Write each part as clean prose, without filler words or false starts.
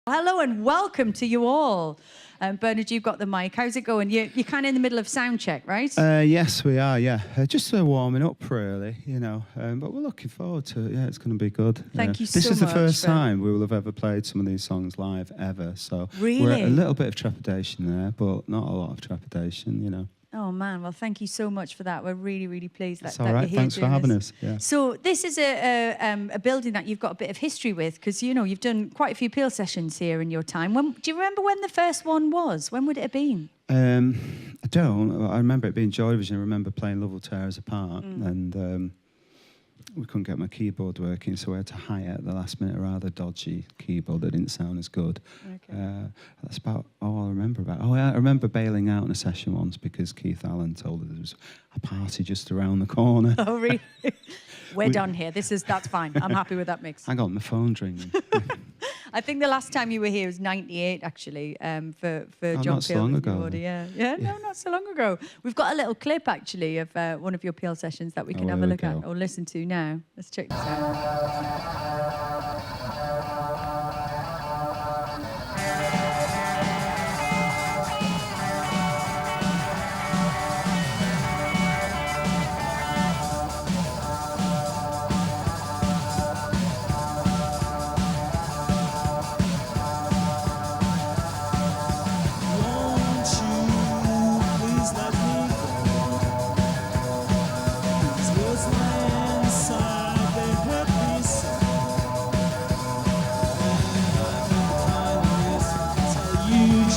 Hello and welcome to you all. Bernard, you've got the mic. How's it going? You're kind of in the middle of sound check, right? Yes, we are, yeah. Just warming up, really, you know. But we're looking forward to it. Yeah, it's going to be good. Thank you so much. This is the first time we will have ever played some of these songs live, ever. So Really? we're at a little bit of trepidation there, but not a lot of trepidation, you know. Oh, man. Well, thank you so much for that. We're really, really pleased that, It's all right. you're here. Thanks for having us. Yeah. So this is a building that you've got a bit of history with because, you know, you've done quite a few Peel sessions here in your time. Do you remember when the first one was? When would it have been? I don't. I remember it being Joy Division. I remember playing Love Will Tear Us Apart and we couldn't get my keyboard working, so we had to hire at the last minute a rather dodgy keyboard that didn't sound as good. Okay. That's about all I remember about it. Oh, yeah, I remember bailing out in a session once because Keith Allen told us there was a party just around the corner. Oh, really? We're done here. That's fine. I'm happy with that mix. Hang on, my phone's ringing. I think the last time you were here was '98, actually, for John not so long ago. Yeah, no, not so long ago. We've got a little clip, actually, of one of your Peel sessions that we can have a look at or listen to now. Let's check this out.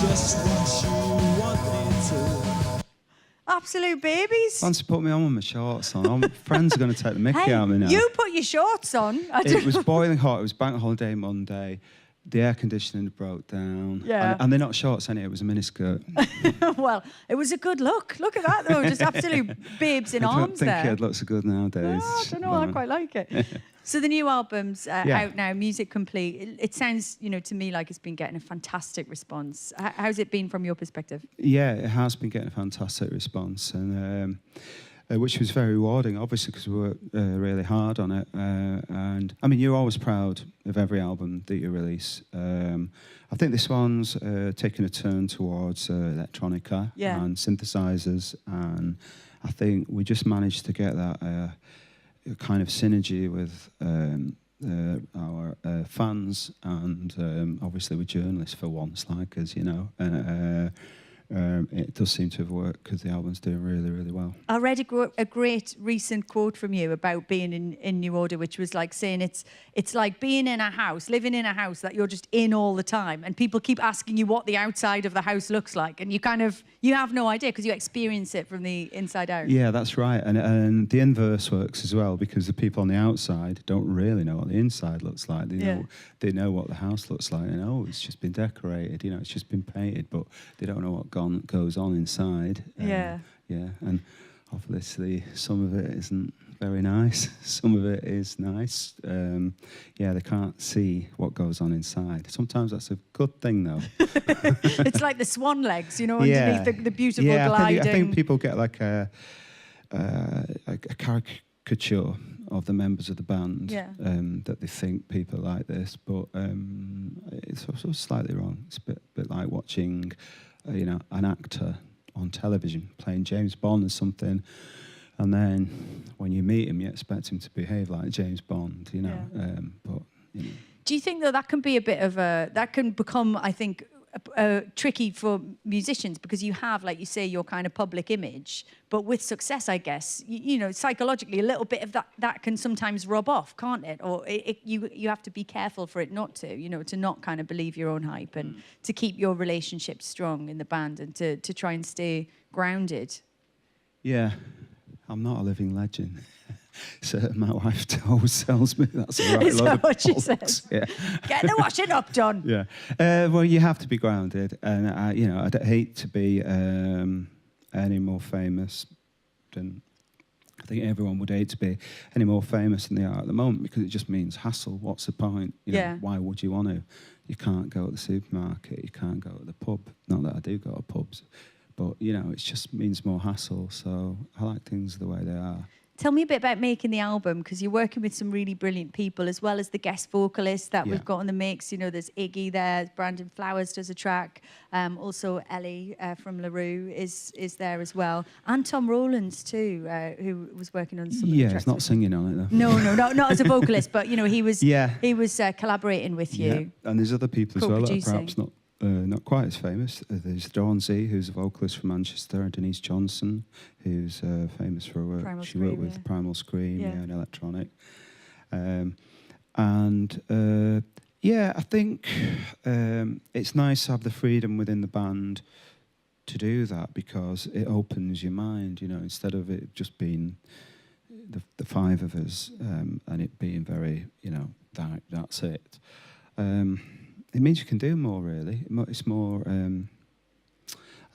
Just what you want me to. Absolute babies. Once you put me on with my shorts on, friends are going to take the mickey out of me now. You put your shorts on. It was boiling hot. It was bank holiday Monday. The air conditioning broke down. Yeah. And they're not shorts anyway, it was a miniskirt. Well, it was a good look. Look at that, though. Just absolute babes in arms there. I don't think it looks so good nowadays. I don't know. I quite like it. So the new album's out now, Music Complete. It sounds, you know, to me like it's been getting a fantastic response. How's it been from your perspective? Yeah, it has been getting a fantastic response, and which was very rewarding, obviously, because we worked really hard on it. And I mean, you're always proud of every album that you release. I think this one's taken a turn towards electronica and synthesizers, and I think we just managed to get that kind of synergy with our fans and obviously with journalists for once, like us, you know. It does seem to have worked because the album's doing really, really well. I read a great recent quote from you about being in New Order, which was like saying it's like being in a house, living in a house that you're just in all the time, and people keep asking you what the outside of the house looks like, and you have no idea because you experience it from the inside out. Yeah, that's right, and the inverse works as well because the people on the outside don't really know what the inside looks like. They know what the house looks like, and it's just been decorated, you know, it's just been painted, but they don't know what goes on inside. Yeah, and obviously some of it isn't very nice. Some of it is nice. They can't see what goes on inside. Sometimes that's a good thing, though. It's like the swan legs, you know, underneath the beautiful gliding. I think people get like a caricature of the members of the band that they think people are like this, but it's also slightly wrong. It's a bit like watching an actor on television playing James Bond or something, and then when you meet him, you expect him to behave like James Bond, you know. But you know. Do you think that can be a bit of that can become, I think, tricky for musicians because you have, like you say, your kind of public image, but with success, I guess, you know, psychologically, a little bit of that can sometimes rub off, can't it? Or you have to be careful for it not to, you know, to not kind of believe your own hype and to keep your relationships strong in the band and to try and stay grounded. Yeah, I'm not a living legend. So my wife always tells me that's a right Is load that of what she bollocks. says? Yeah. Get the washing up done. Yeah. Well, you have to be grounded, and I'd hate to be any more famous than. I think everyone would hate to be any more famous than they are at the moment because it just means hassle. What's the point? You know, why would you want to? You can't go to the supermarket. You can't go to the pub. Not that I do go to pubs, but you know, it just means more hassle. So I like things the way they are. Tell me a bit about making the album, because you're working with some really brilliant people, as well as the guest vocalists that Yeah. we've got on the mix. You know, there's Iggy there, Brandon Flowers does a track, also Ellie from LaRue is there as well, and Tom Rowlands too, who was working on some of the Yeah, tracks. he's not singing on it though. No, not as a vocalist, but you know, he was Yeah. collaborating with you. Yeah. And there's other people as well that are Co-producing. perhaps not quite as famous. There's Dawnzy, who's a vocalist from Manchester, and Denise Johnson, who's famous for her work. Primal She worked Scream, with yeah. Primal Scream, Yeah. and electronic. Yeah, I think it's nice to have the freedom within the band to do that, because it opens your mind, you know, instead of it just being the five of us and it being very, you know, that's it. It means you can do more, really. It's more, I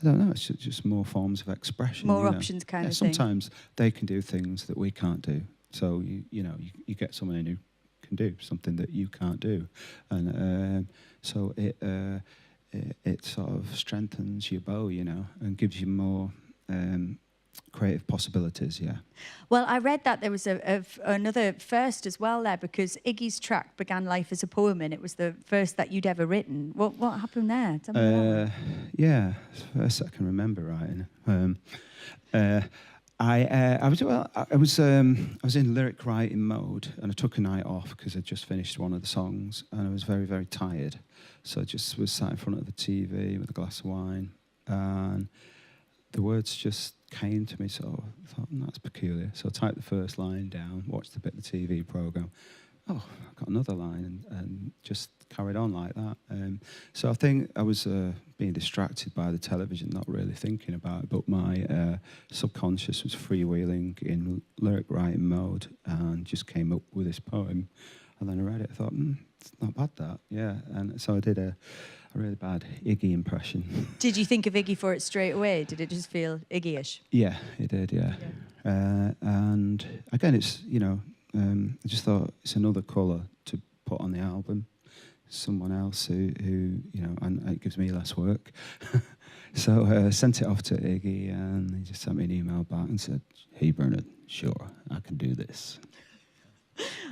don't know, it's just more forms of expression. More you know. options kind of thing. Sometimes they can do things that we can't do. So, you get someone in who can do something that you can't do. And so it sort of strengthens your bow, you know, and gives you more creative possibilities, yeah. Well, I read that there was another first as well there, because Iggy's track began life as a poem, and it was the first that you'd ever written. What happened there? Tell me more. Yeah, it's the first I can remember writing. I was in lyric writing mode, and I took a night off because I'd just finished one of the songs, and I was very, very tired. So I just was sat in front of the TV with a glass of wine, and the words just came to me. So I thought, that's peculiar. So I typed the first line down, watched a bit of the TV program. Oh, I got another line, and just carried on like that. So I think I was being distracted by the television, not really thinking about it, but my subconscious was freewheeling in lyric writing mode, and just came up with this poem. And then I read it, I thought, it's not bad, that, yeah. And so I did a really bad Iggy impression. Did you think of Iggy for it straight away? Did it just feel Iggy-ish? Yeah, it did, yeah. And again, it's, you know, I just thought it's another colour to put on the album. Someone else who you know, and it gives me less work. So I sent it off to Iggy, and he just sent me an email back and said, "Hey Bernard, sure, I can do this."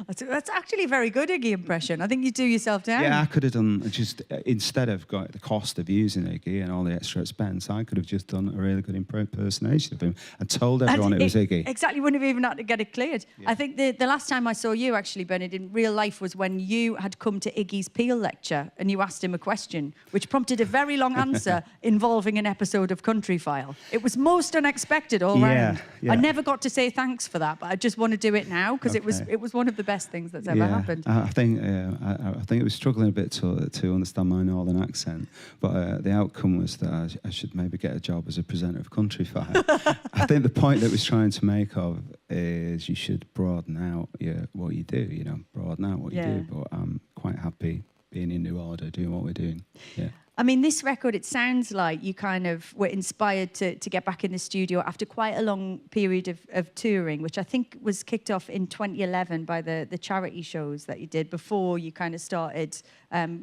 That's actually a very good Iggy impression. I think you do yourself down. Yeah, I could have done just, instead of got the cost of using Iggy and all the extra expense, I could have just done a really good impersonation of him and told everyone it was Iggy. Exactly, wouldn't have even had to get it cleared. Yeah. I think the last time I saw you, actually, Bernard, in real life was when you had come to Iggy's Peel lecture and you asked him a question, which prompted a very long answer involving an episode of Country File. It was most unexpected all round. Yeah. I never got to say thanks for that, but I just want to do it now, because Okay. it was one of the best things that's ever happened. I think it was struggling a bit to understand my northern accent, but the outcome was that I should maybe get a job as a presenter of Country File. I think the point that was trying to make of is you should broaden out what you do, you know, broaden out what you do. But I'm quite happy being in New Order, doing what we're doing. Yeah. I mean, this record, it sounds like you kind of were inspired to get back in the studio after quite a long period of touring, which I think was kicked off in 2011 by the charity shows that you did before you kind of started,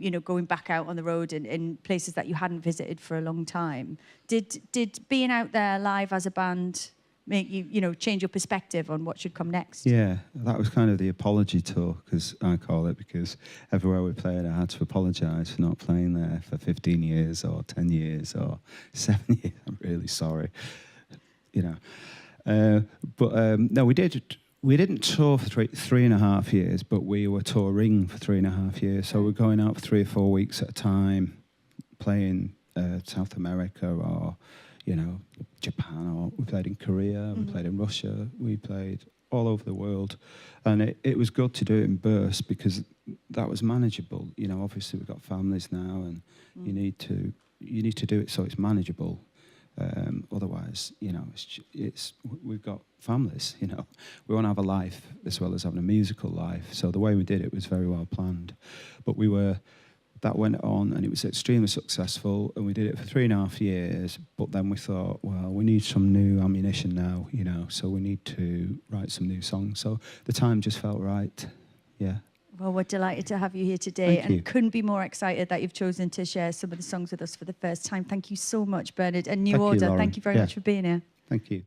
you know, going back out on the road in places that you hadn't visited for a long time. Did being out there live as a band make you, you know, change your perspective on what should come next? Yeah, that was kind of the apology tour, because I call it, because everywhere we played, I had to apologise for not playing there for 15 years or 10 years or 7 years. I'm really sorry, you know. No, we didn't tour for three and a half years, but we were touring for 3.5 years. So we're going out for 3 or 4 weeks at a time, playing South America or, you know, Japan, or we played in Korea, we played in Russia, we played all over the world. And it was good to do it in bursts, because that was manageable. You know, obviously we've got families now, and you need to do it so it's manageable. Otherwise, you know, we've got families, you know. We want to have a life as well as having a musical life. So the way we did it was very well planned. But that went on, and it was extremely successful, and we did it for 3.5 years. But then we thought, well, we need some new ammunition now, you know, so we need to write some new songs. So the time just felt right, yeah. Well, we're delighted to have you here today. Thank you. And couldn't be more excited that you've chosen to share some of the songs with us for the first time. Thank you so much, Bernard. And New Thank you, Order, Lauren. thank you very much for being here. Thank you.